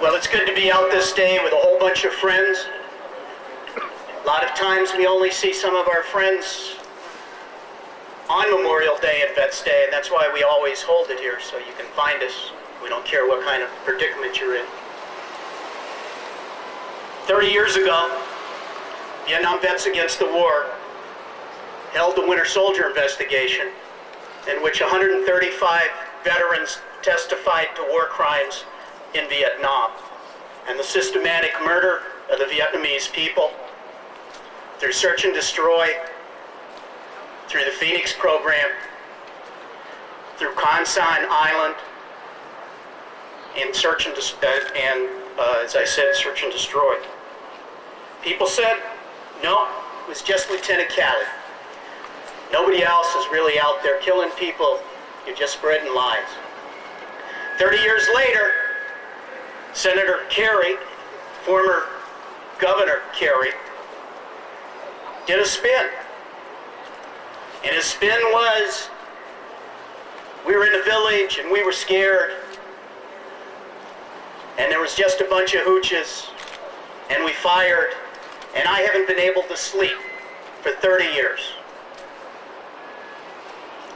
Well, it's good to be out this day with a whole bunch of friends. A lot of times we only see some of our friends on Memorial Day and Vets Day, and that's why we always hold it here, so you can find us. We don't care what kind of predicament you're in. 30 years ago, Vietnam Vets Against the War held the Winter Soldier investigation, in which 135 veterans testified to war crimes in Vietnam and the systematic murder of the Vietnamese people through search and destroy, through the Phoenix program, through Con San Island, and as I said, search and destroy. People said, no, it was just Lieutenant Calley. Nobody else is really out there killing people. You're just spreading lies. 30 years later, Senator Kerry, former Governor Kerry, did a spin. And his spin was, we were in the village and we were scared. And there was just a bunch of hooches. And we fired. And I haven't been able to sleep for 30 years.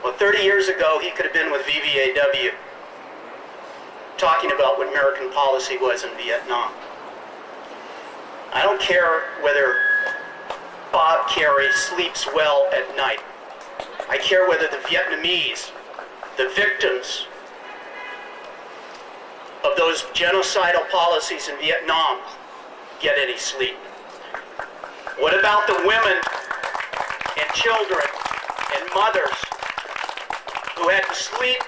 Well, 30 years ago, he could have been with VVAW, talking about what American policy was in Vietnam. I don't care whether Bob Kerry sleeps well at night. I care whether the Vietnamese, the victims of those genocidal policies in Vietnam, get any sleep. What about the women and children and mothers who had to sleep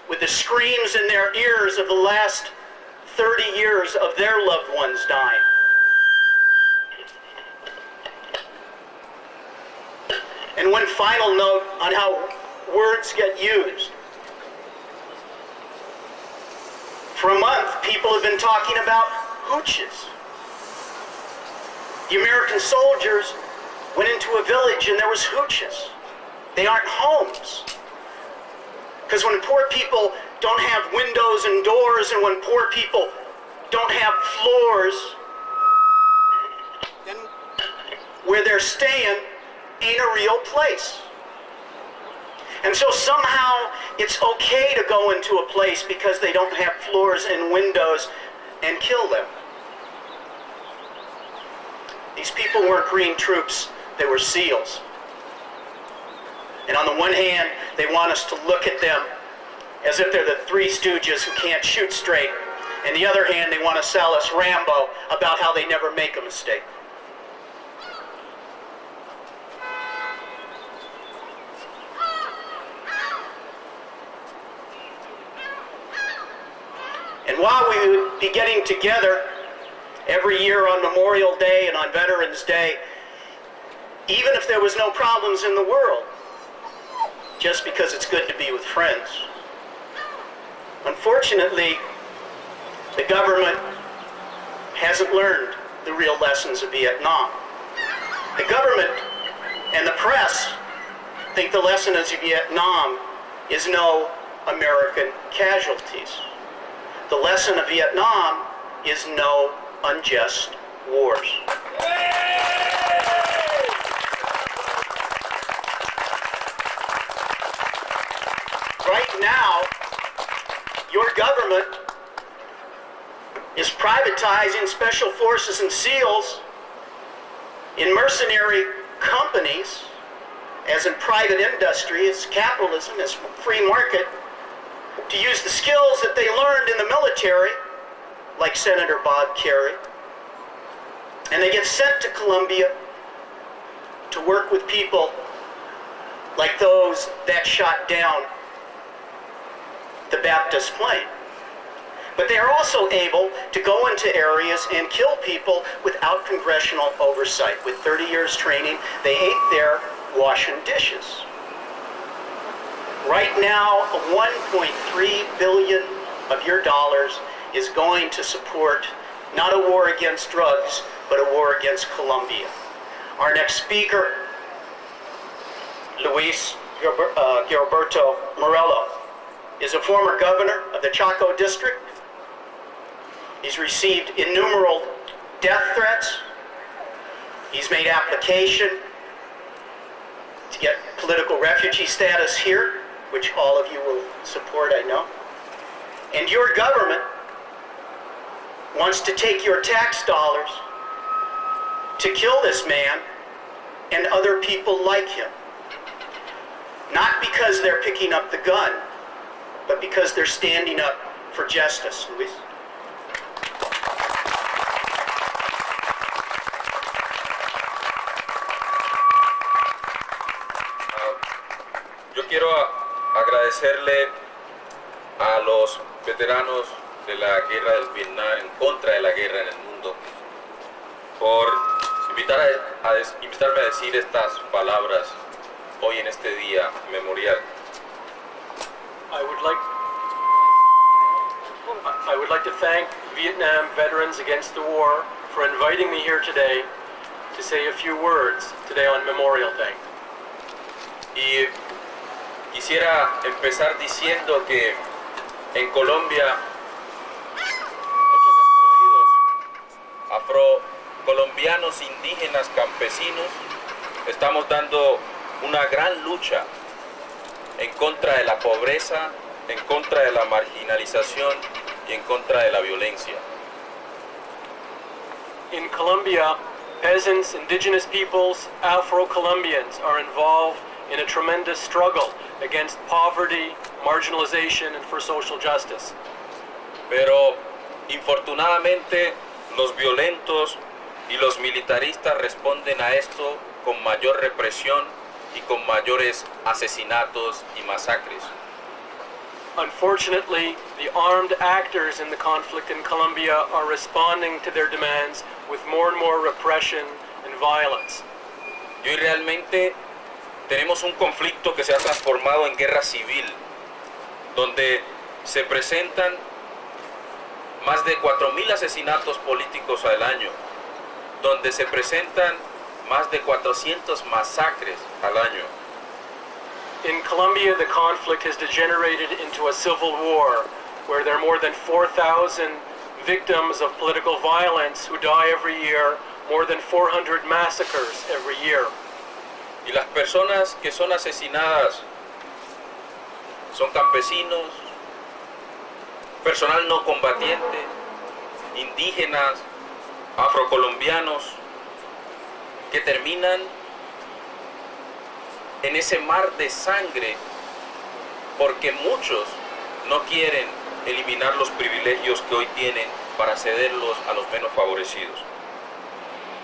with the screams in their ears of the last 30 years of their loved ones dying? And one final note on how words get used. For a month, people have been talking about hooches. The American soldiers went into a village and there was hooches. They aren't homes. Because when poor people don't have windows and doors, and when poor people don't have floors, then where they're staying ain't a real place. And so somehow it's okay to go into a place because they don't have floors and windows and kill them. These people weren't green troops, they were SEALs. And on the one hand, they want us to look at them as if they're the Three Stooges who can't shoot straight. And the other hand, they want to sell us Rambo about how they never make a mistake. And while we would be getting together every year on Memorial Day and on Veterans Day, even if there was no problems in the world, just because it's good to be with friends. Unfortunately, the government hasn't learned the real lessons of Vietnam. The government and the press think the lesson of Vietnam is no American casualties. The lesson of Vietnam is no unjust wars. Right now, your government is privatizing special forces and SEALs in mercenary companies, as in private industry, as capitalism, as free market, to use the skills that they learned in the military, like Senator Bob Kerry. And they get sent to Colombia to work with people like those that shot down the Baptist plane. But they are also able to go into areas and kill people without congressional oversight. With 30 years training, they ate there washing dishes. Right now, 1.3 billion of your dollars is going to support not a war against drugs, but a war against Colombia. Our next speaker, Luiz Gilberto Morello, is a former governor of the Chaco district. He's received innumerable death threats. He's made application to get political refugee status here, which all of you will support, I know. And your government wants to take your tax dollars to kill this man and other people like him. Not because they're picking up the gun, but because they're standing up for justice, Luis. Yo quiero agradecerle a los veteranos de la guerra del Vietnam, en contra de la guerra en el mundo, por invitarme a decir estas palabras hoy en este día memorial. I would like to thank Vietnam Veterans Against the War for inviting me here today to say a few words today on Memorial Day. Y quisiera empezar diciendo que en Colombia muchos excluidos, afrocolombianos, indígenas, campesinos, estamos dando una gran lucha en contra de la pobreza, en contra de la marginalización y en contra de la violencia. In Colombia, peasants, indigenous peoples, Afro-Colombians are involved in a tremendous struggle against poverty, marginalization, and for social justice. Pero infortunadamente los violentos y los militaristas responden a esto con mayor represión y con mayores asesinatos y masacres. Unfortunately, the armed actors in the conflict in Colombia are responding to their demands with more and more repression and violence. Y hoy realmente tenemos un conflicto que se ha transformado en guerra civil, donde se presentan más de 4.000 asesinatos políticos al año, donde se presentan más de 400 masacres al año. In Colombia, the conflict has degenerated into a civil war where there are more than 4,000 victims of political violence who die every year, more than 400 massacres every year. Y las personas que son asesinadas son campesinos, personal no combatiente, indígenas, afrocolombianos, que terminan en ese mar de sangre porque muchos no quieren eliminar los privilegios que hoy tienen para cederlos a los menos favorecidos.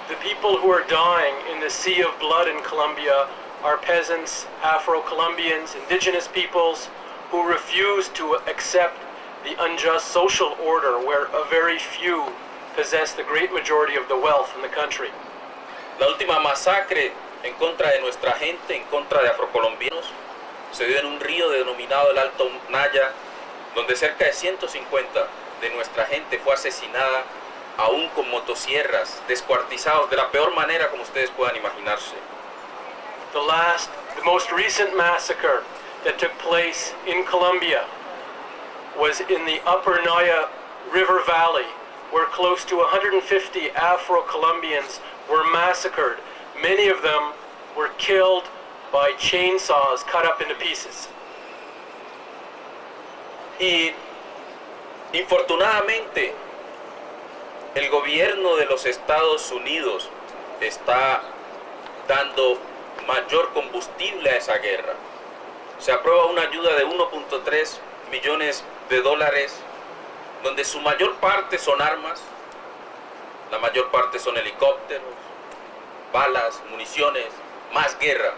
The people who are dying in the sea of blood in Colombia are peasants, Afro-Colombians, indigenous peoples who refuse to accept the unjust social order where a very few possess the great majority of the wealth in the country. La última masacre en contra de nuestra gente, en contra de afrocolombianos, se dio en un río denominado el Alto Naya, donde cerca de 150 de nuestra gente fue asesinada, aún con motosierras, descuartizados de la peor manera como ustedes puedan imaginarse. The most recent massacre that took place in Colombia was in the Upper Naya River Valley, where close to 150 Afro-Colombians were massacred. Many of them were killed by chainsaws cut up into pieces. Y infortunadamente, el gobierno de los Estados Unidos está dando mayor combustible a esa guerra. Se aprueba una ayuda de 1.3 millones de dólares, donde su mayor parte son armas, la mayor parte son helicópteros, balas, municiones, más guerra.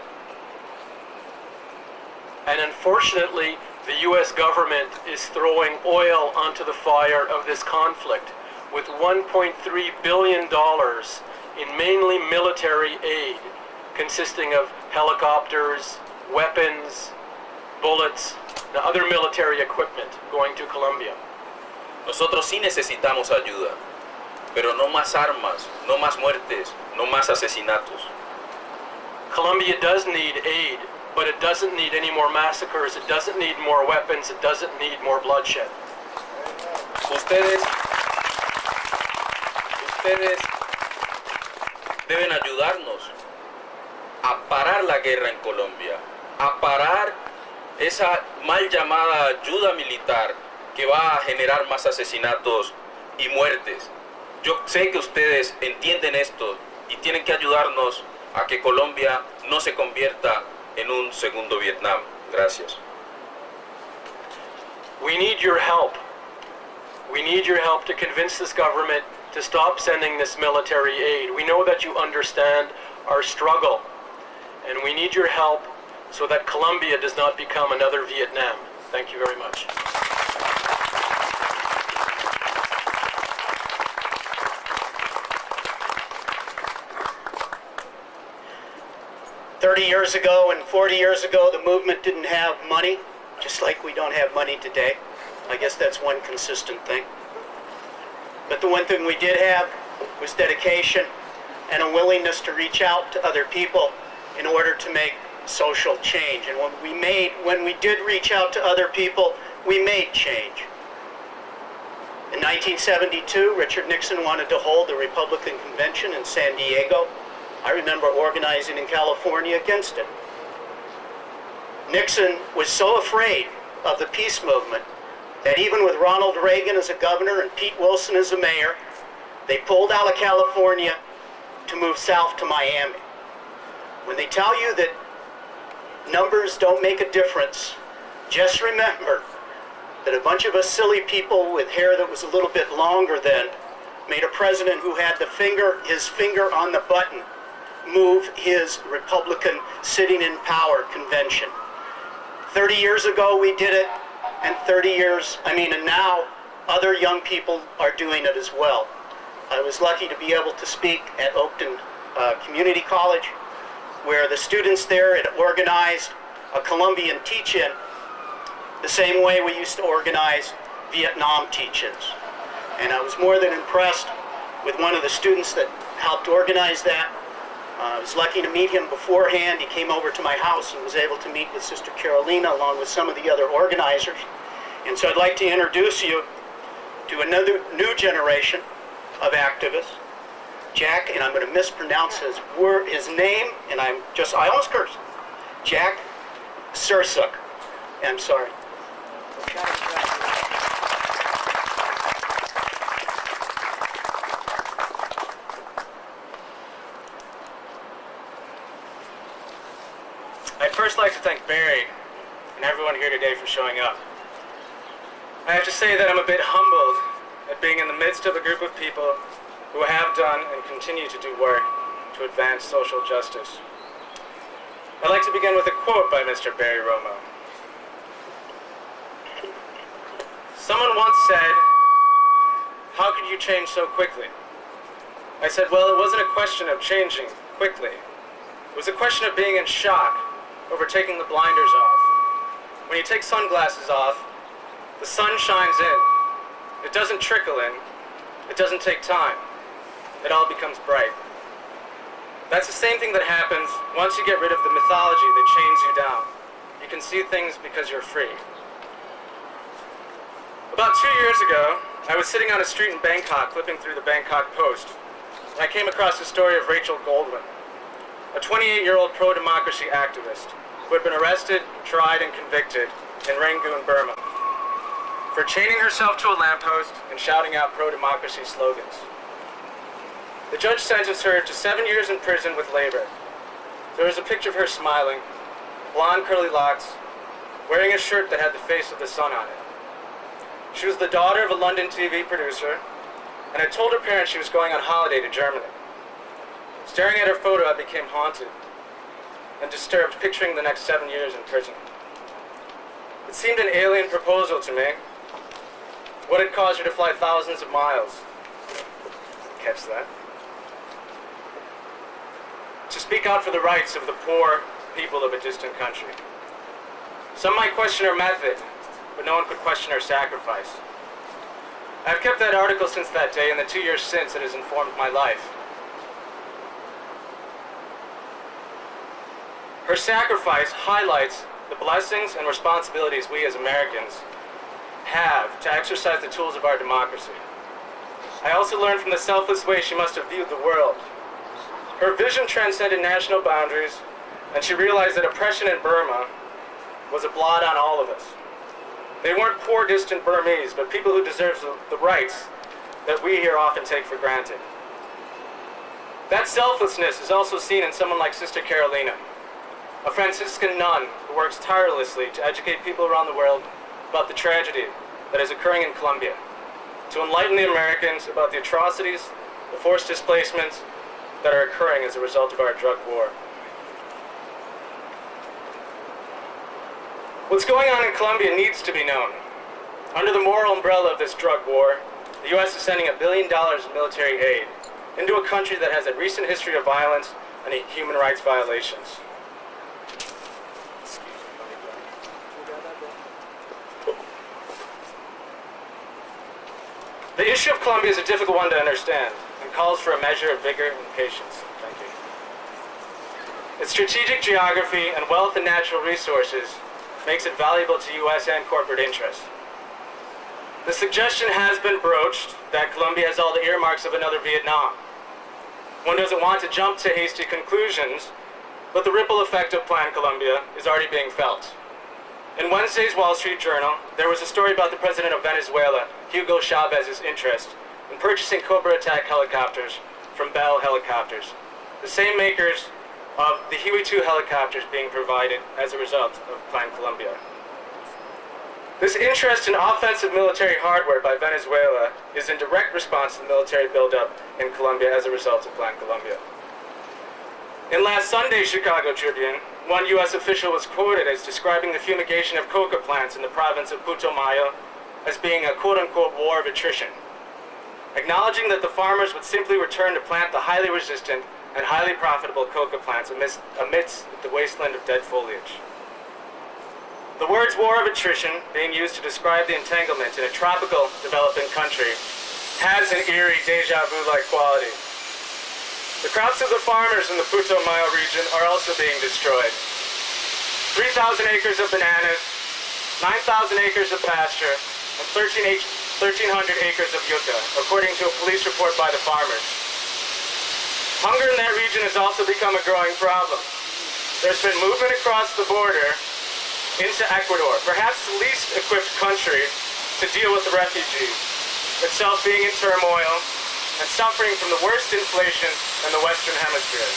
And unfortunately, the U.S. government is throwing oil onto the fire of this conflict with $1.3 billion in mainly military aid, consisting of helicopters, weapons, bullets, and other military equipment going to Colombia. Nosotros sí necesitamos ayuda, pero no más armas, no más muertes, no más asesinatos. Colombia does need aid, but it doesn't need any more massacres, it doesn't need more weapons, it doesn't need more bloodshed. Ustedes ustedes deben ayudarnos a parar la guerra en Colombia, a parar esa mal llamada ayuda militar que va a generar más asesinatos y muertes. Yo sé que ustedes entienden esto y tienen que ayudarnos a que Colombia no se convierta en un segundo Vietnam. Gracias. We need your help. We need your help to convince this government to stop sending this military aid. We know that you understand our struggle, and we need your help so that Colombia does not become another Vietnam. Thank you very much. Years ago and 40 years ago, the movement didn't have money, just like we don't have money today. I guess that's one consistent thing. But the one thing we did have was dedication and a willingness to reach out to other people in order to make social change. And when we did reach out to other people, we made change. In 1972, Richard Nixon wanted to hold the Republican convention in San Diego. I remember organizing in California against it. Nixon was so afraid of the peace movement that even with Ronald Reagan as a governor and Pete Wilson as a mayor, they pulled out of California to move south to Miami. When they tell you that numbers don't make a difference, just remember that a bunch of us silly people with hair that was a little bit longer then made a president who had his finger on the button move his Republican sitting in power convention. 30 years ago we did it, and and now other young people are doing it as well. I was lucky to be able to speak at Oakton Community College, where the students there had organized a Colombian teach-in the same way we used to organize Vietnam teach-ins. And I was more than impressed with one of the students that helped organize that. I was lucky to meet him beforehand. He came over to my house and was able to meet with Sister Carolina along with some of the other organizers. And so I'd like to introduce you to another new generation of activists. Jack, and I'm going to mispronounce his name, and I almost cursed. Jack Surisook. I'm sorry. I'd first like to thank Barry and everyone here today for showing up. I have to say that I'm a bit humbled at being in the midst of a group of people who have done and continue to do work to advance social justice. I'd like to begin with a quote by Mr. Barry Romo. Someone once said, "How could you change so quickly?" I said, well, it wasn't a question of changing quickly. It was a question of being in shock over taking the blinders off. When you take sunglasses off, the sun shines in. It doesn't trickle in. It doesn't take time. It all becomes bright. That's the same thing that happens once you get rid of the mythology that chains you down. You can see things because you're free. About 2 years ago, I was sitting on a street in Bangkok flipping through the Bangkok Post, and I came across the story of Rachel Goldwyn, a 28-year-old pro-democracy activist who had been arrested, tried, and convicted in Rangoon, Burma, for chaining herself to a lamppost and shouting out pro-democracy slogans. The judge sentenced her to 7 years in prison with labor. There was a picture of her smiling, blonde curly locks, wearing a shirt that had the face of the sun on it. She was the daughter of a London TV producer and had told her parents she was going on holiday to Germany. Staring at her photo, I became haunted and disturbed, picturing the next 7 years in prison. It seemed an alien proposal to me. What had caused her to fly thousands of miles? Catch that? To speak out for the rights of the poor people of a distant country. Some might question her method, but no one could question her sacrifice. I've kept that article since that day, and the 2 years since it has informed my life. Her sacrifice highlights the blessings and responsibilities we as Americans have to exercise the tools of our democracy. I also learned from the selfless way she must have viewed the world. Her vision transcended national boundaries, and she realized that oppression in Burma was a blot on all of us. They weren't poor, distant Burmese, but people who deserve the rights that we here often take for granted. That selflessness is also seen in someone like Sister Carolina, a Franciscan nun who works tirelessly to educate people around the world about the tragedy that is occurring in Colombia, to enlighten the Americans about the atrocities, the forced displacements that are occurring as a result of our drug war. What's going on in Colombia needs to be known. Under the moral umbrella of this drug war, the U.S. is sending $1 billion in military aid into a country that has a recent history of violence and human rights violations. The issue of Colombia is a difficult one to understand and calls for a measure of vigor and patience. Thank you. Its strategic geography and wealth in natural resources makes it valuable to U.S. and corporate interests. The suggestion has been broached that Colombia has all the earmarks of another Vietnam. One doesn't want to jump to hasty conclusions, but the ripple effect of Plan Colombia is already being felt. In Wednesday's Wall Street Journal, there was a story about the president of Venezuela, Hugo Chávez's interest in purchasing Cobra attack helicopters from Bell Helicopters, the same makers of the Huey-2 helicopters being provided as a result of Plan Colombia. This interest in offensive military hardware by Venezuela is in direct response to the military buildup in Colombia as a result of Plan Colombia. In last Sunday's Chicago Tribune, one U.S. official was quoted as describing the fumigation of coca plants in the province of Putumayo as being a quote-unquote war of attrition, acknowledging that the farmers would simply return to plant the highly resistant and highly profitable coca plants amidst the wasteland of dead foliage. The words war of attrition, being used to describe the entanglement in a tropical developing country, has an eerie deja vu-like quality. The crops of the farmers in the Putumayo region are also being destroyed. 3,000 acres of bananas, 9,000 acres of pasture, and 1,300 acres of yucca, according to a police report by the farmers. Hunger in that region has also become a growing problem. There's been movement across the border into Ecuador, perhaps the least equipped country to deal with the refugees, itself being in turmoil and suffering from the worst inflation in the Western Hemisphere.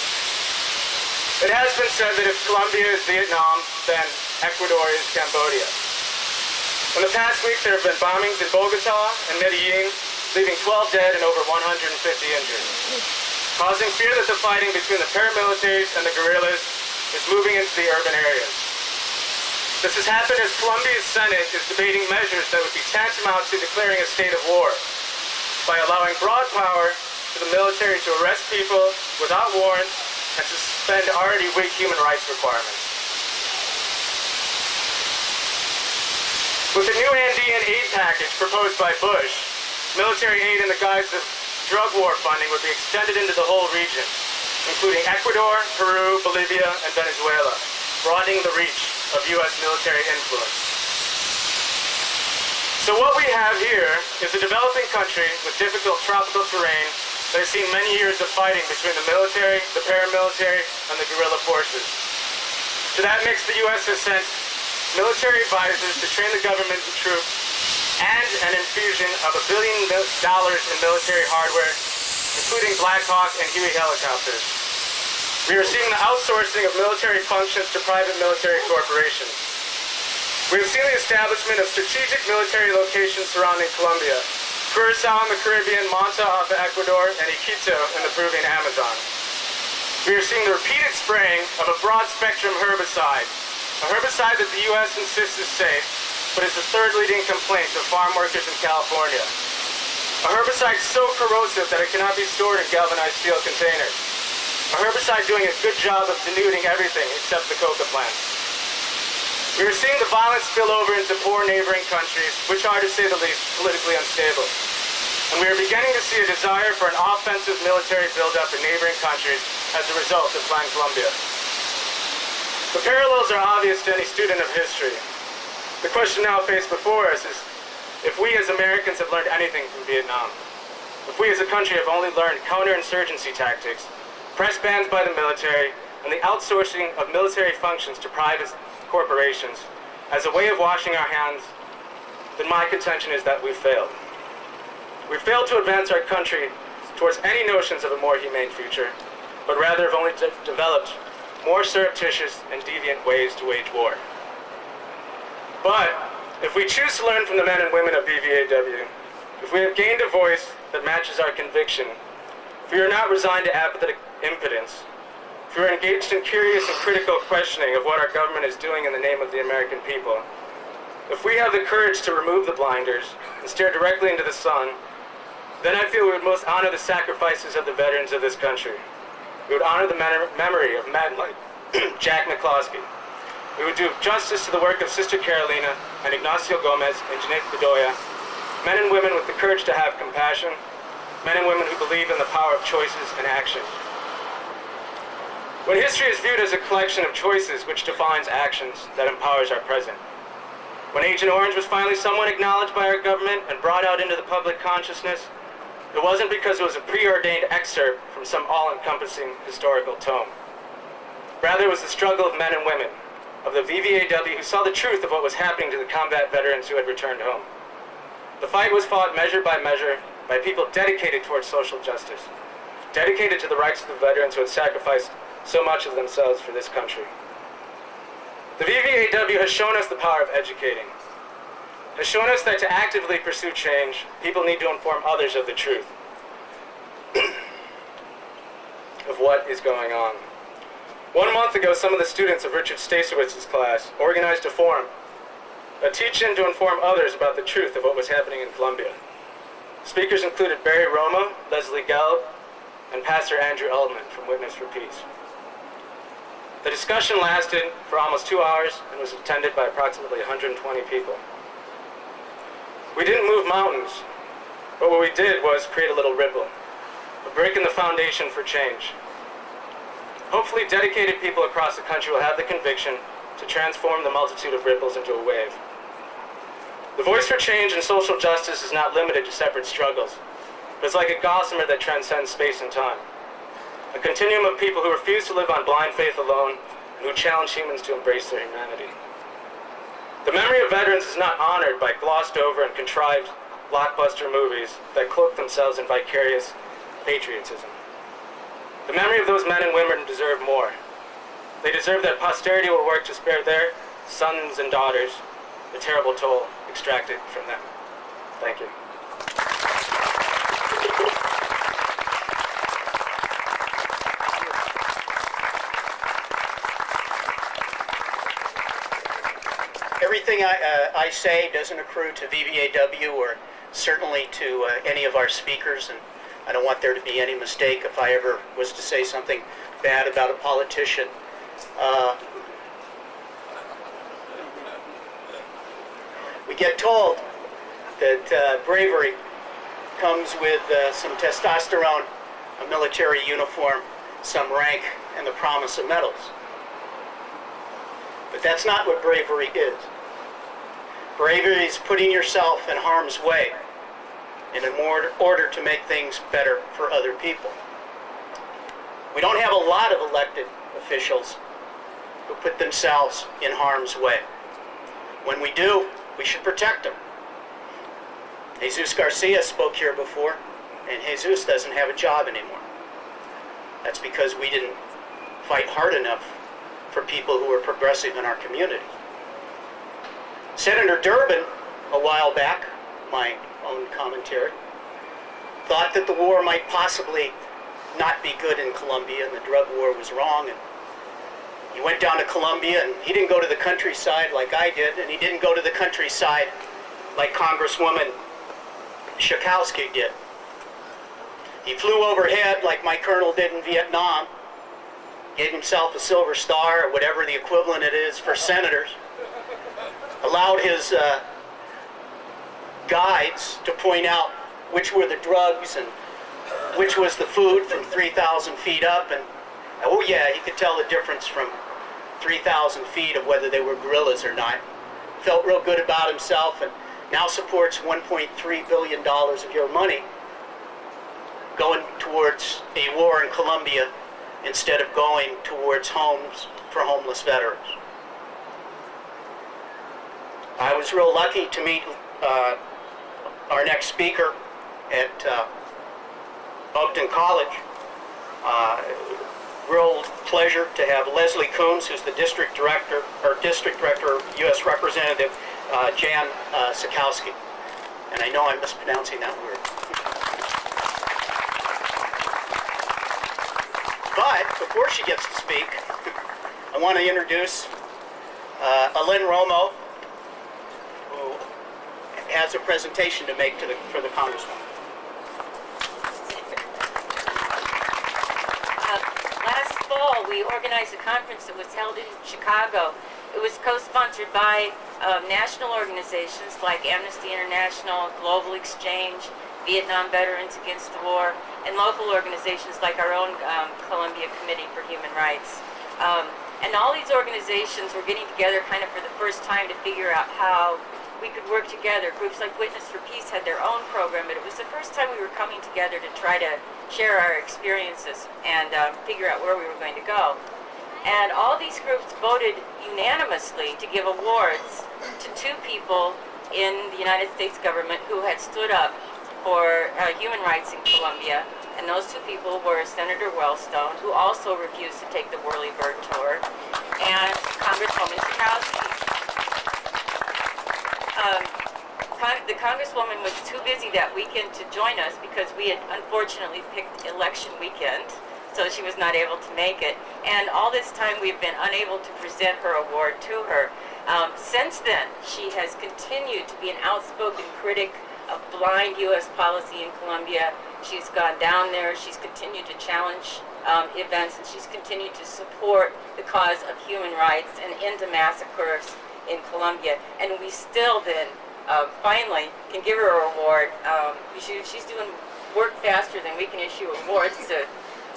It has been said that if Colombia is Vietnam, then Ecuador is Cambodia. In the past week, there have been bombings in Bogota and Medellin, leaving 12 dead and over 150 injured, causing fear that the fighting between the paramilitaries and the guerrillas is moving into the urban areas. This has happened as Colombia's Senate is debating measures that would be tantamount to declaring a state of war by allowing broad power to the military to arrest people without warrants and to suspend already weak human rights requirements. With the new Andean aid package proposed by Bush, military aid in the guise of drug war funding would be extended into the whole region, including Ecuador, Peru, Bolivia, and Venezuela, broadening the reach of U.S. military influence. So what we have here is a developing country with difficult tropical terrain that has seen many years of fighting between the military, the paramilitary, and the guerrilla forces. To that mix, the U.S. has sent military advisors to train the government and troops and an infusion of $1 billion in military hardware, including Black Hawk and Huey helicopters. We are seeing the outsourcing of military functions to private military corporations. We have seen the establishment of strategic military locations surrounding Colombia, Curacao in the Caribbean, Manta off of Ecuador, and Iquitos in the Peruvian Amazon. We are seeing the repeated spraying of a broad-spectrum herbicide, a herbicide that the U.S. insists is safe, but is the third leading complaint of farm workers in California. A herbicide so corrosive that it cannot be stored in galvanized steel containers. A herbicide doing a good job of denuding everything except the coca plants. We are seeing the violence spill over into poor neighboring countries, which are, to say the least, politically unstable. And we are beginning to see a desire for an offensive military buildup in neighboring countries as a result of Plan Colombia. The parallels are obvious to any student of history. The question now faced before us is if we as Americans have learned anything from Vietnam. if we as a country have only learned counterinsurgency tactics, press bans by the military, and the outsourcing of military functions to private corporations as a way of washing our hands, then my contention is that we've failed. We've failed to advance our country towards any notions of a more humane future, but rather have only developed more surreptitious and deviant ways to wage war. But if we choose to learn from the men and women of VVAW, if we have gained a voice that matches our conviction, if we are not resigned to apathetic impotence, if we are engaged in curious and critical questioning of what our government is doing in the name of the American people, if we have the courage to remove the blinders and stare directly into the sun, then I feel we would most honor the sacrifices of the veterans of this country. We would honor the memory of men like Jack McCloskey. We would do justice to the work of Sister Carolina and Ignacio Gomez and Janet Bedoya, men and women with the courage to have compassion, men and women who believe in the power of choices and action. When history is viewed as a collection of choices which defines actions, that empowers our present. When Agent Orange was finally somewhat acknowledged by our government and brought out into the public consciousness, it wasn't because it was a preordained excerpt from some all-encompassing historical tome. Rather, it was the struggle of men and women, of the VVAW who saw the truth of what was happening to the combat veterans who had returned home. The fight was fought measure by people dedicated towards social justice, dedicated to the rights of the veterans who had sacrificed so much of themselves for this country. The VVAW has shown us the power of educating, has shown us that to actively pursue change, people need to inform others of the truth, of what is going on. 1 month ago, some of the students of Richard Stasowitz's class organized a forum, a teach-in to inform others about the truth of what was happening in Colombia. Speakers included Barry Roma, Leslie Gelb, and Pastor Andrew Eldman from Witness for Peace. The discussion lasted for almost 2 hours and was attended by approximately 120 people. We didn't move mountains, but what we did was create a little ripple, a break in the foundation for change. Hopefully, dedicated people across the country will have the conviction to transform the multitude of ripples into a wave. The voice for change and social justice is not limited to separate struggles, but it's like a gossamer that transcends space and time. A continuum of people who refuse to live on blind faith alone and who challenge humans to embrace their humanity. The memory of veterans is not honored by glossed over and contrived blockbuster movies that cloak themselves in vicarious patriotism. The memory of those men and women deserve more. They deserve that posterity will work to spare their sons and daughters the terrible toll extracted from them. Thank you. Everything I say doesn't accrue to VVAW or certainly to any of our speakers, and I don't want there to be any mistake if I ever was to say something bad about a politician. We get told that bravery comes with some testosterone, a military uniform, some rank, and the promise of medals. But that's not what bravery is. Bravery is putting yourself in harm's way in order to make things better for other people. We don't have a lot of elected officials who put themselves in harm's way. When we do, we should protect them. Jesus Garcia spoke here before, and Jesus doesn't have a job anymore. That's because we didn't fight hard enough for people who are progressive in our community. Senator Durbin, a while back, my own commentary, thought that the war might possibly not be good in Colombia and the drug war was wrong. And he went down to Colombia and he didn't go to the countryside like I did, and he didn't go to the countryside like Congresswoman Schakowsky did. He flew overhead like my colonel did in Vietnam, gave himself a Silver Star or whatever the equivalent it is for senators, allowed his guides to point out which were the drugs and which was the food from 3,000 feet up, and oh yeah, he could tell the difference from 3,000 feet of whether they were guerrillas or not. Felt real good about himself and now supports $1.3 billion of your money going towards a war in Colombia instead of going towards homes for homeless veterans. I was real lucky to meet our next speaker at Oakton College. Real pleasure to have Leslie Coombs, who's the district director, U.S. Representative Jan Sikowski. And I know I'm mispronouncing that word. But before she gets to speak, I want to introduce Alynne Romo, who has a presentation to make for the Congresswoman. Last fall, we organized a conference that was held in Chicago. It was co-sponsored by national organizations like Amnesty International, Global Exchange, Vietnam Veterans Against the War, and local organizations like our own Columbia Committee for Human Rights. And all these organizations were getting together kind of for the first time to figure out how we could work together. Groups like Witness for Peace had their own program, but it was the first time we were coming together to try to share our experiences and figure out where we were going to go. And all these groups voted unanimously to give awards to two people in the United States government who had stood up for human rights in Colombia. And those two people were Senator Wellstone, who also refused to take the Whirlybird tour, and Congresswoman Sikowski. The Congresswoman was too busy that weekend to join us because we had unfortunately picked election weekend, so she was not able to make it. And all this time we've been unable to present her award to her. Since then, she has continued to be an outspoken critic of blind U.S. policy in Colombia. She's gone down there, she's continued to challenge events, and she's continued to support the cause of human rights and end to massacres in Colombia. And we still then finally can give her an award. She's doing work faster than we can issue awards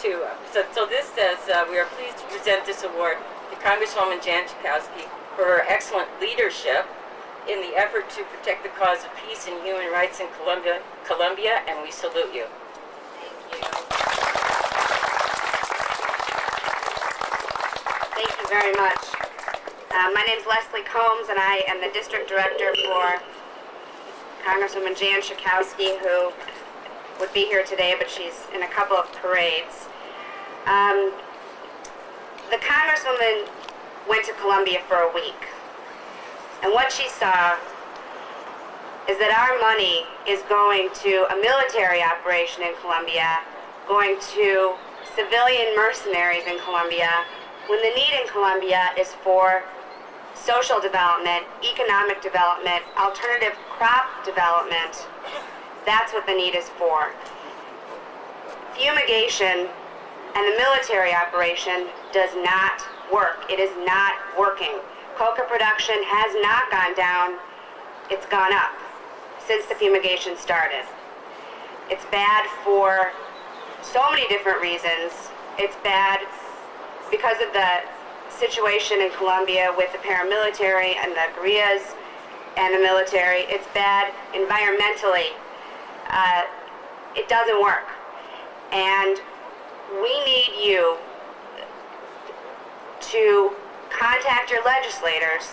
so this says we are pleased to present this award to Congresswoman Jan Sikowski for her excellent leadership in the effort to protect the cause of peace and human rights in Colombia, and we salute you. Thank you. Thank you very much. My name is Leslie Combs, and I am the district director for Congresswoman Jan Sikowski, who would be here today, but she's in a couple of parades. The Congresswoman went to Colombia for a week, and what she saw is that our money is going to a military operation in Colombia, going to civilian mercenaries in Colombia, when the need in Colombia is for social development, economic development, alternative crop development. That's what the need is for. Fumigation and the military operation does not work. It is not working. Coca production has not gone down, it's gone up since the fumigation started. It's bad for so many different reasons. It's bad because of the situation in Colombia with the paramilitary and the guerrillas and the military. It's bad environmentally. It doesn't work. And we need you to contact your legislators,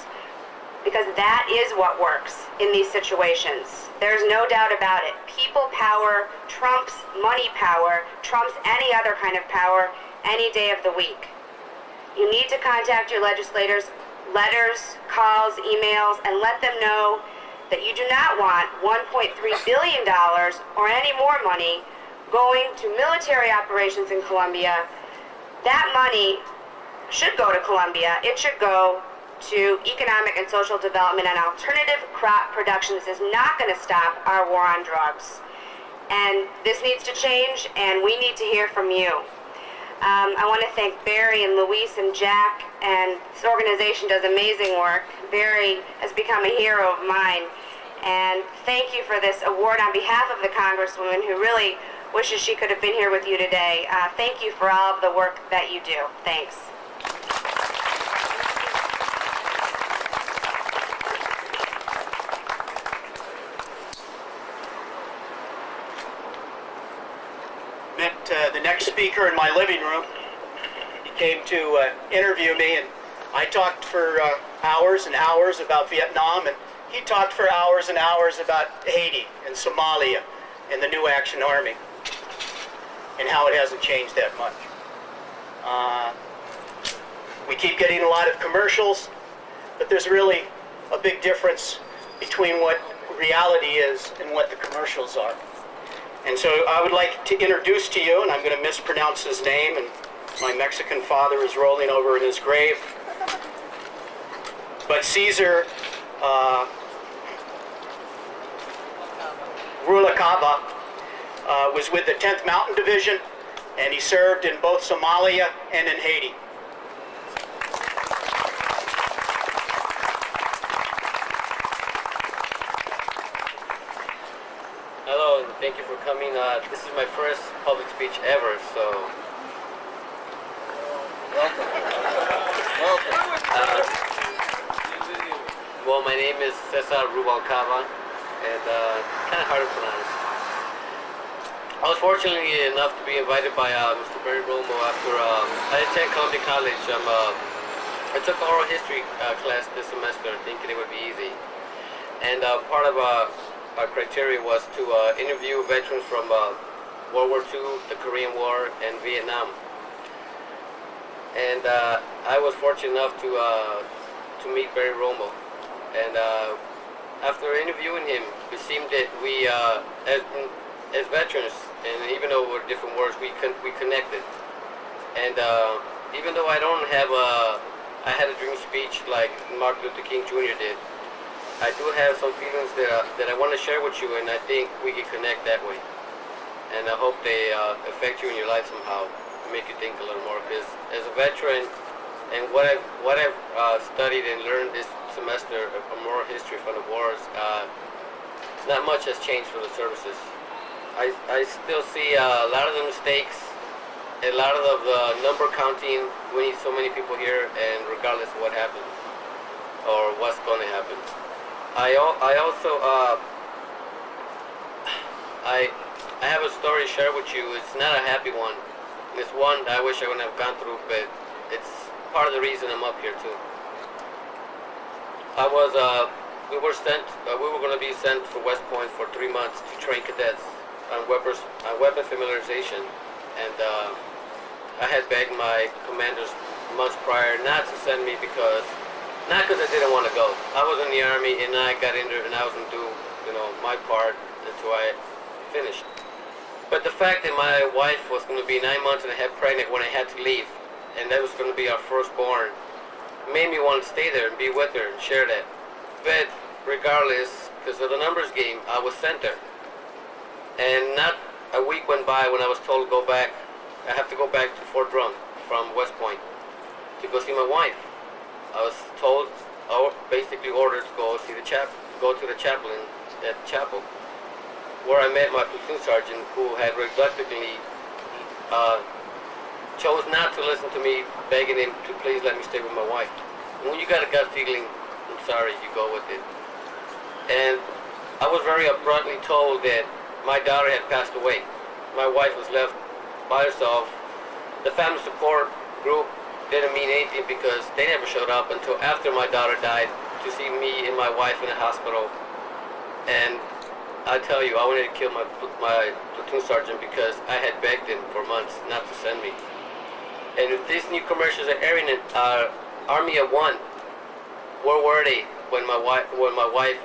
because that is what works in these situations. There's no doubt about it. People power trumps money power, trumps any other kind of power any day of the week. You need to contact your legislators, letters, calls, emails, and let them know that you do not want $1.3 billion or any more money going to military operations in Colombia. That money should go to Colombia. It should go to economic and social development and alternative crop production. This is not going to stop our war on drugs. And this needs to change, and we need to hear from you. I want to thank Barry and Luiz and Jack, and this organization does amazing work. Barry has become a hero of mine, and thank you for this award on behalf of the Congresswoman, who really wishes she could have been here with you today. Thank you for all of the work that you do. Thanks. the next speaker in my living room. He came to interview me, and I talked for hours and hours about Vietnam, and he talked for hours and hours about Haiti and Somalia and the new Action Army and how it hasn't changed that much. We keep getting a lot of commercials, but there's really a big difference between what reality is and what the commercials are. And so I would like to introduce to you, and I'm going to mispronounce his name, and my Mexican father is rolling over in his grave, but Cesar Rubalcaba was with the 10th Mountain Division, and he served in both Somalia and in Haiti. Hello, and thank you for coming. This is my first public speech ever, so welcome. Well, my name is Cesar Rubalcaba, and kind of hard to pronounce. I was fortunate enough to be invited by Mr. Barry Romo after I attend Columbia College. I took an oral history class this semester, thinking it would be easy, and part of our criteria was to interview veterans from World War II, the Korean War, and Vietnam. And I was fortunate enough to meet Barry Romo. And after interviewing him, it seemed that we, as veterans, and even though we're different wars, we connected. And even though I don't have I had a dream speech like Martin Luther King Jr. did, I do have some feelings that I want to share with you, and I think we can connect that way. And I hope they affect you in your life somehow, make you think a little more. Because as a veteran, and what I've studied and learned this semester of moral history from the wars, not much has changed for the services. I still see a lot of the mistakes, a lot of the number counting. We need so many people here, and regardless of what happens or what's going to happen. I also I have a story to share with you. It's not a happy one. It's one that I wish I wouldn't have gone through, but it's part of the reason I'm up here too. We were going to be sent to West Point for 3 months to train cadets on weapon familiarization, and I had begged my commanders months prior not to send me not because I didn't want to go. I was in the Army and I got in there and I was going to do, my part until I finished. But the fact that my wife was going to be 9 months and a half pregnant when I had to leave, and that was going to be our firstborn, made me want to stay there and be with her and share that. But regardless, because of the numbers game, I was sent there. And not a week went by when I was told to go back. I have to go back to Fort Drum from West Point to go see my wife. I was told, basically ordered to go to the chaplain at the chapel, where I met my platoon sergeant, who had reluctantly chose not to listen to me begging him to please let me stay with my wife. And when you got a gut feeling, I'm sorry, you go with it. And I was very abruptly told that my daughter had passed away. My wife was left by herself. The family support group didn't mean anything because they never showed up until after my daughter died to see me and my wife in the hospital. And I tell you, I wanted to kill my platoon sergeant because I had begged him for months not to send me. And if these new commercials are airing in Army of One, where were they when my wife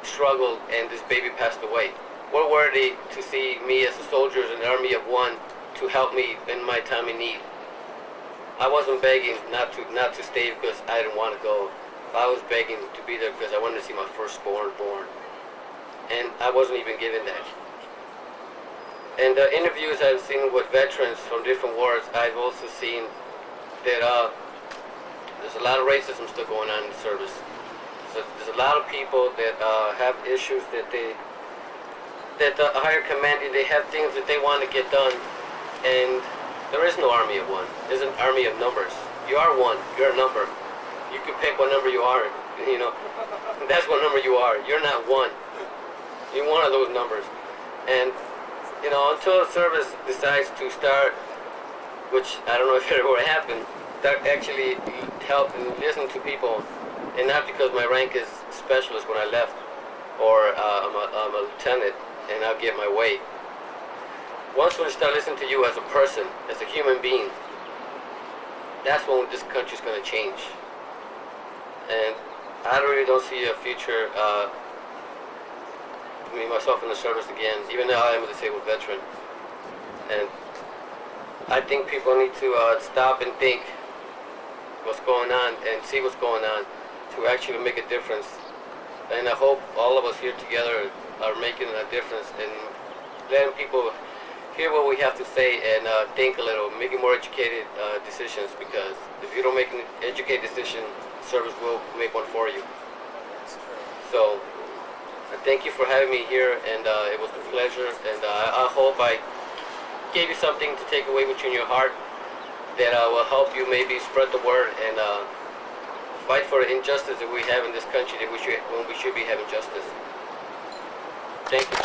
struggled and this baby passed away? Where were they to see me as a soldier in the Army of One to help me in my time of need? I wasn't begging not to stay because I didn't want to go. I was begging to be there because I wanted to see my firstborn born. And I wasn't even given that. And the interviews I've seen with veterans from different wars, I've also seen that there's a lot of racism still going on in the service. So there's a lot of people that have issues that the higher command, they have things that they want to get done, and there is no army of one. There's an army of numbers. You are one. You're a number. You can pick what number you are. That's what number you are. You're not one. You're one of those numbers. And until the service decides to start, which I don't know if it ever happened, start actually help and listen to people, and not because my rank is specialist when I left, or I'm a lieutenant and I'll get my way. Once we start listening to you as a person, as a human being, that's when this country's going to change. And I really don't see a future me myself in the service again, even though I am a disabled veteran. And I think people need to stop and think what's going on and see what's going on to actually make a difference. And I hope all of us here together are making a difference and letting people hear what we have to say and think a little, making more educated decisions, because if you don't make an educated decision, the service will make one for you. So thank you for having me here, and it was a pleasure, and I hope I gave you something to take away with you in your heart that will help you maybe spread the word and fight for the injustice that we have in this country, that when we should be having justice. Thank you.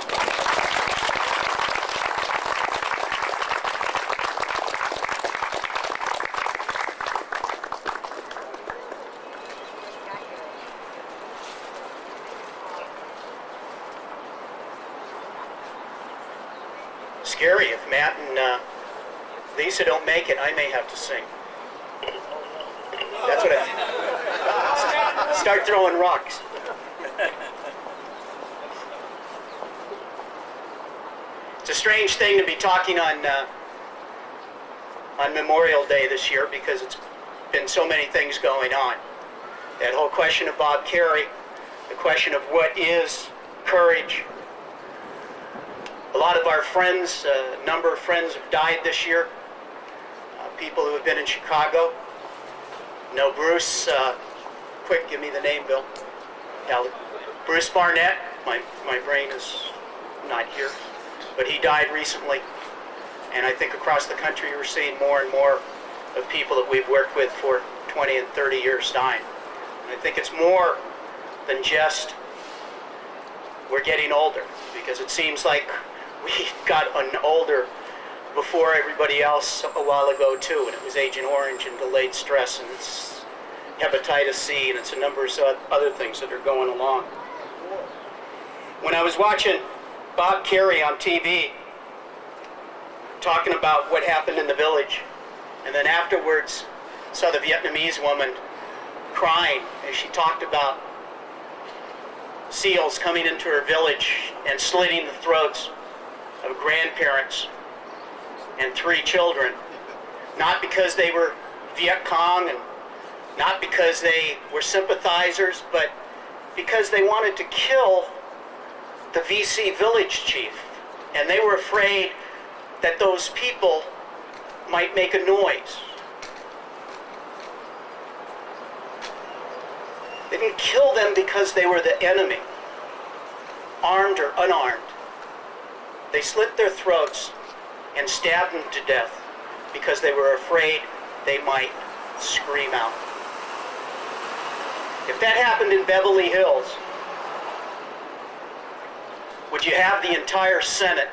Scary. If Matt and Lisa don't make it, I may have to sing. That's what I start throwing rocks. It's a strange thing to be talking on Memorial Day this year, because it's been so many things going on. That whole question of Bob Kerrey, the question of what is courage. A lot of our friends, a number of friends have died this year. People who have been in Chicago. No, Bruce, quick, give me the name, Bill. Bruce Barnett, my brain is not here, but he died recently. And I think across the country we're seeing more and more of people that we've worked with for 20 and 30 years dying. And I think it's more than just we're getting older, because it seems like we got older before everybody else a while ago too, and it was Agent Orange and delayed stress, and it's hepatitis C, and it's a number of other things that are going along. When I was watching Bob Kerrey on TV talking about what happened in the village, and then afterwards saw the Vietnamese woman crying as she talked about SEALs coming into her village and slitting the throats of grandparents and 3 children, not because they were Viet Cong and not because they were sympathizers, but because they wanted to kill the VC village chief, and they were afraid that those people might make a noise. They didn't kill them because they were the enemy, armed or unarmed. They slit their throats and stabbed them to death because they were afraid they might scream out. If that happened in Beverly Hills, would you have the entire Senate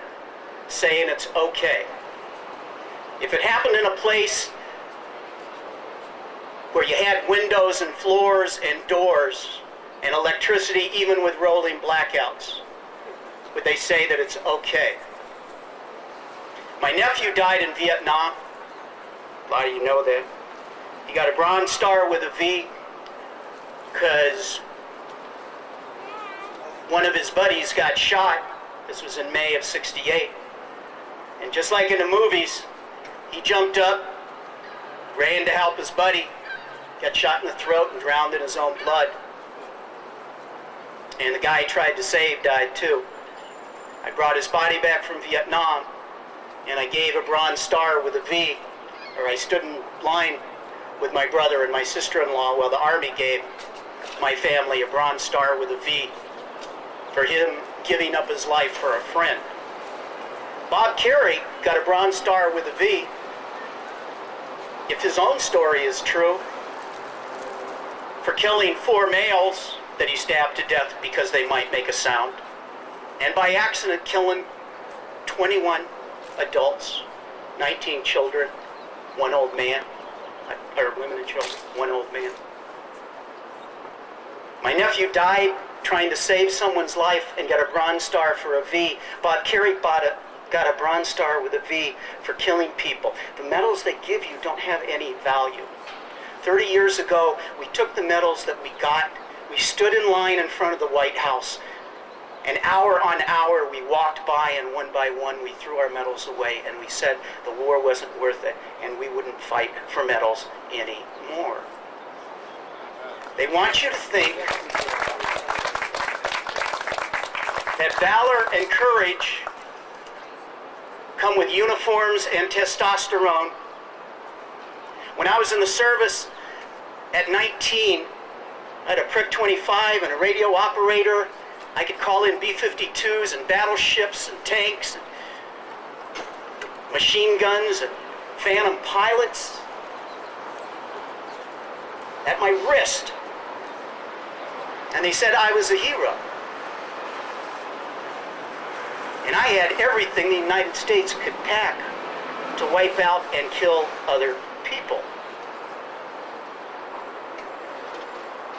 saying it's okay? If it happened in a place where you had windows and floors and doors and electricity, even with rolling blackouts, would they say that it's okay? My nephew died in Vietnam. A lot of you know that. He got a Bronze Star with a V because one of his buddies got shot. This was in May of '68. And just like in the movies, he jumped up, ran to help his buddy, got shot in the throat and drowned in his own blood. And the guy he tried to save died too. I brought his body back from Vietnam, and I gave a Bronze Star with a V, or I stood in line with my brother and my sister-in-law while the Army gave my family a Bronze Star with a V for him giving up his life for a friend. Bob Kerrey got a Bronze Star with a V. If his own story is true, for killing 4 males that he stabbed to death because they might make a sound, and by accident killing 21 adults, 19 children, 1 old man, or women and children, 1 old man. My nephew died trying to save someone's life and got a Bronze Star for a V. Bob Carey got a Bronze Star with a V for killing people. The medals they give you don't have any value. 30 years ago, we took the medals that we got, we stood in line in front of the White House, and hour on hour we walked by, and one by one we threw our medals away, and we said the war wasn't worth it and we wouldn't fight for medals anymore. They want you to think that valor and courage come with uniforms and testosterone. When I was in the service at 19, I had a Prick 25 and a radio operator. I could call in B-52s and battleships and tanks and machine guns and Phantom pilots at my wrist. And they said I was a hero. And I had everything the United States could pack to wipe out and kill other people.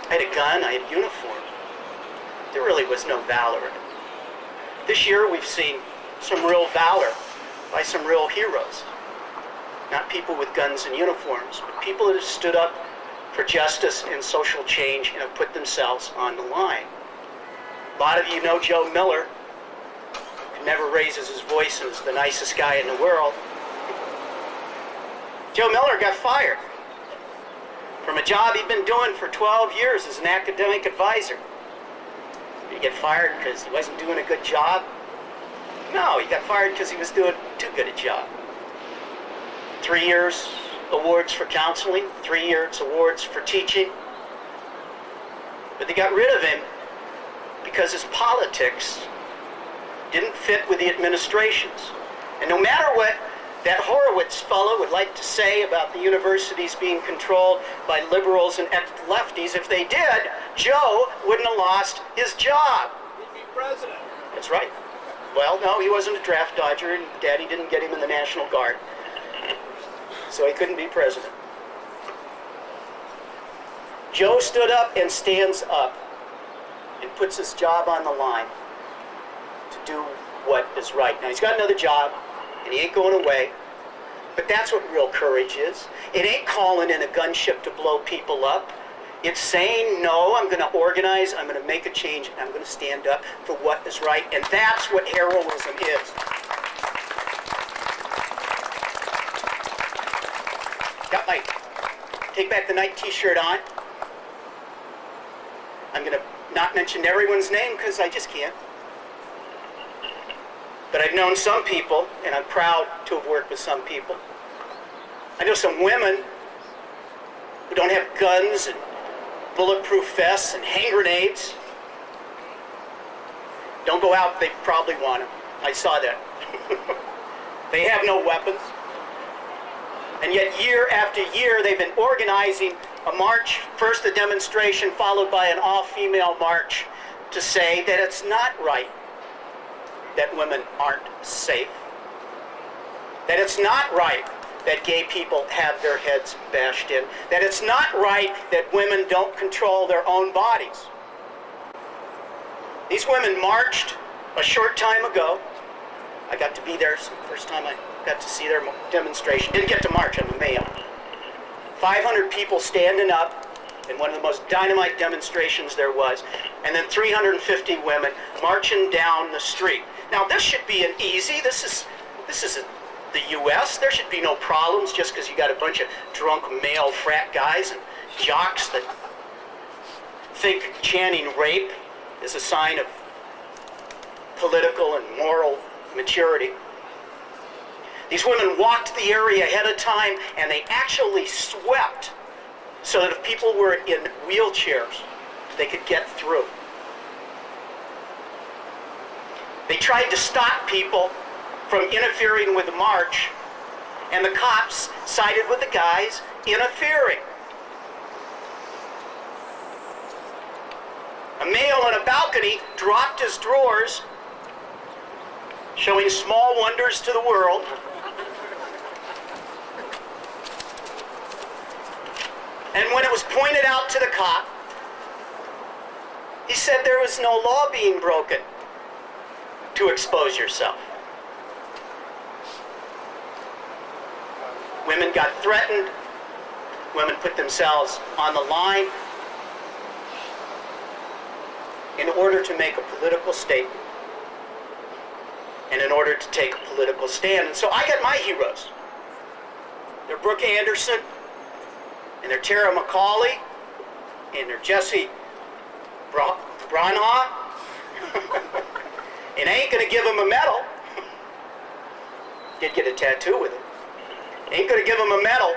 I had a gun, I had a uniform. There really was no valor in it. This year we've seen some real valor by some real heroes. Not people with guns and uniforms, but people that have stood up for justice and social change and have put themselves on the line. A lot of you know Joe Miller, who never raises his voice and is the nicest guy in the world. Joe Miller got fired from a job he'd been doing for 12 years as an academic advisor. Did he get fired because he wasn't doing a good job? No, he got fired because he was doing too good a job. 3 years awards for counseling, 3 years awards for teaching. But they got rid of him because his politics didn't fit with the administration's. And no matter what that Horowitz fellow would like to say about the universities being controlled by liberals and lefties, if they did, Joe wouldn't have lost his job. He'd be president. That's right. Well, no, he wasn't a draft dodger, and Daddy didn't get him in the National Guard. So he couldn't be president. Joe stood up and stands up and puts his job on the line to do what is right. Now, he's got another job, and he ain't going away. But that's what real courage is. It ain't calling in a gunship to blow people up. It's saying, no, I'm going to organize, I'm going to make a change, and I'm going to stand up for what is right. And that's what heroism is. Got my Take Back the Night t-shirt on. I'm going to not mention everyone's name because I just can't. But I've known some people, and I'm proud to have worked with some people. I know some women who don't have guns and bulletproof vests and hand grenades. Don't go out, they probably want them. I saw that. They have no weapons. And yet year after year they've been organizing a march, first a demonstration followed by an all-female march to say that it's not right that women aren't safe. That it's not right that gay people have their heads bashed in. That it's not right that women don't control their own bodies. These women marched a short time ago. I got to be there, it's the first time I got to see their demonstration. Didn't get to march, I'm a male. 500 people standing up in one of the most dynamite demonstrations there was, and then 350 women marching down the street. Now this should be an easy, this is the U.S. There should be no problems just because you got a bunch of drunk male frat guys and jocks that think chanting rape is a sign of political and moral maturity. These women walked the area ahead of time, and they actually swept so that if people were in wheelchairs, they could get through. They tried to stop people from interfering with the march, and the cops sided with the guys interfering. A male on a balcony dropped his drawers showing small wonders to the world. And when it was pointed out to the cop, he said there was no law being broken to expose yourself. Women got threatened. Women put themselves on the line in order to make a political statement and in order to take a political stand. And so I got my heroes. They're Brooke Anderson, and they're Tara McCauley, and they're Jesse Bronha. And I ain't gonna give them a medal. Did get a tattoo with it. Ain't gonna give them a medal,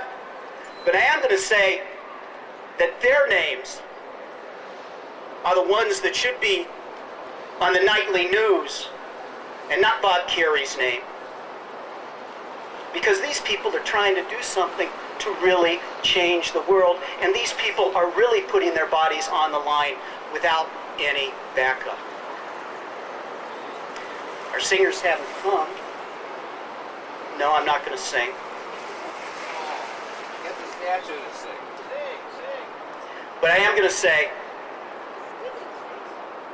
but I am gonna say that their names are the ones that should be on the nightly news and not Bob Kerry's name. Because these people are trying to do something to really change the world, and these people are really putting their bodies on the line without any backup. Our singers haven't come. No, I'm not gonna sing. Get the statue to sing. Sing. But I am going to say,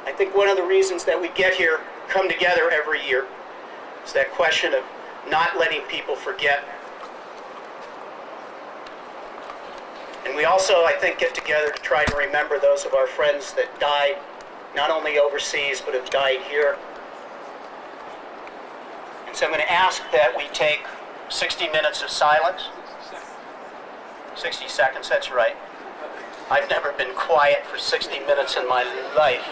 I think one of the reasons that we get here, come together every year, is that question of not letting people forget. And we also, I think, get together to try to remember those of our friends that died, not only overseas, but have died here. And so I'm going to ask that we take 60 minutes of silence. 60 seconds, that's right. I've never been quiet for 60 minutes in my life.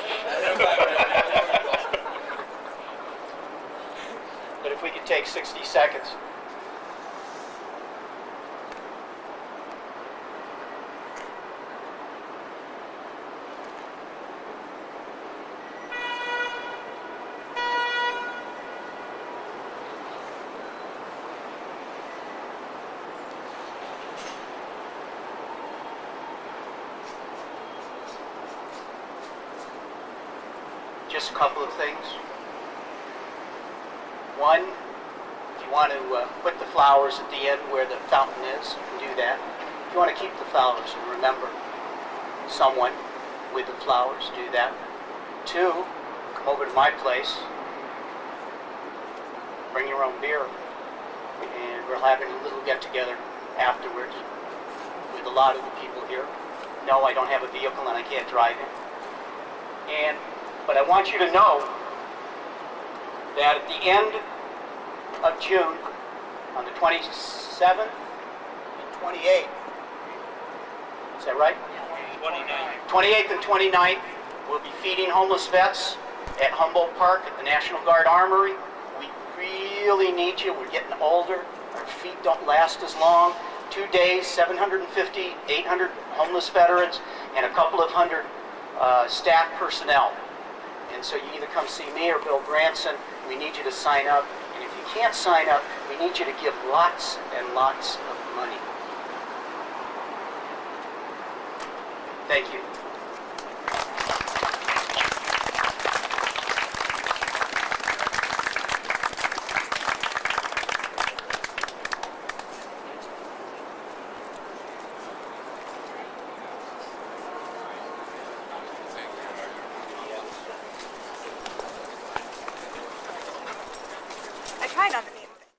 But if we could take 60 seconds. Just a couple of things. One, if you want to put the flowers at the end where the fountain is, you can do that. If you want to keep the flowers and remember someone with the flowers, do that. Two, come over to my place, bring your own beer, and we're having a little get-together afterwards with a lot of the people here. No, I don't have a vehicle and I can't drive it. But I want you to know that at the end of June, on the 27th and 28th, is that right? 28th and 29th, we'll be feeding homeless vets at Humboldt Park at the National Guard Armory. We really need you. We're getting older. Our feet don't last as long. 2 days, 750, 800 homeless veterans, and a couple of hundred staff personnel. And so you either come see me or Bill Branson. We need you to sign up. And if you can't sign up, we need you to give lots and lots of money. Thank you.